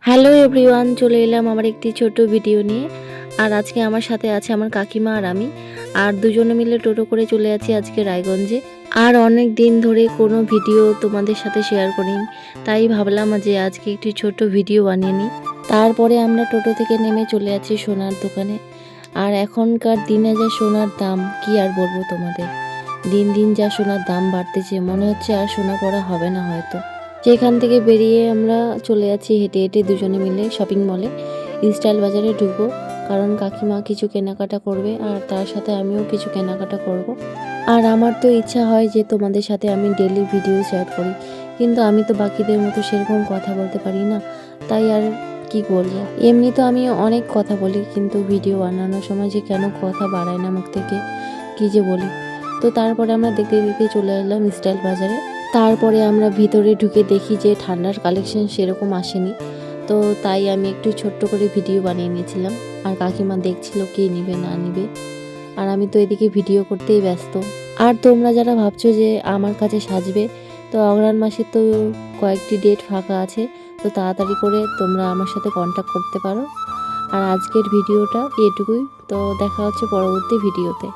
Hello everyone, চলে এলাম আমার একটি ছোট ভিডিও নিয়ে। আর আজকে আমার সাথে আছে আমার কাকিমা আর আমি, আর দুজনে মিলে টোটো করে চলে যাচ্ছি আজকে রায়গঞ্জে। আর অনেক দিন ধরে কোনো ভিডিও তোমাদের সাথে শেয়ার করিনি, তাই ভাবলাম যে আজকে একটি ছোট ভিডিও বানিয়ে নিই। তারপরে আমরা টোটো থেকে নেমে চলে যাচ্ছি সোনার দোকানে। আর এখনকার দিনে যা সোনার দাম, কি আর বলবো তোমাদের। দিন দিন যা সোনার দাম বাড়তেছে, মনে হচ্ছে আর সোনা পরা হবে না হয়তো। যেখান থেকে বেরিয়ে আমরা চলে যাচ্ছি হেঁটে হেঁটে দুজনে মিলে শপিং মলে। স্টাইল বাজারে ঢুকবো, কারণ কাকিমা কিছু কেনাকাটা করবে আর তার সাথে আমিও কিছু কেনাকাটা করব। আর আমার তো ইচ্ছা হয় যে তোমাদের সাথে আমি ডেলি ভিডিও শেয়ার করি, কিন্তু আমি তো বাকিদের মতো সেরকম কথা বলতে পারি না, তাই আর কি বলবো। এমনি তো আমি অনেক কথা বলি, কিন্তু ভিডিও বানানোর সময় যে কেন কথা বাড়ায় না মুখ থেকে, কী যে বলি। তো তারপরে আমরা দেখতে দেখতে চলে এলাম স্টাইল বাজারে। তারপরে আমরা ভিতরে ঢুকে দেখি যে ঠান্ডার কালেকশন সেরকম আসেনি, তো তাই আমি একটু ছোট্ট করে ভিডিও বানিয়ে নিয়েছিলাম। আর কাকিমা দেখছিল কে নিবে না নিবে, আর আমি তো এদিকে ভিডিও করতেই ব্যস্ত। আর তোমরা যারা ভাবছো যে আমার কাছে সাজবে, তো অগ্রহায়ণ মাসে তো কয়েকটি ডেট ফাঁকা আছে, তো তাড়াতাড়ি করে তোমরা আমার সাথে কন্ট্যাক্ট করতে পারো। আর আজকের ভিডিওটা এটুকুই, তো দেখা হচ্ছে পরবর্তী ভিডিওতে।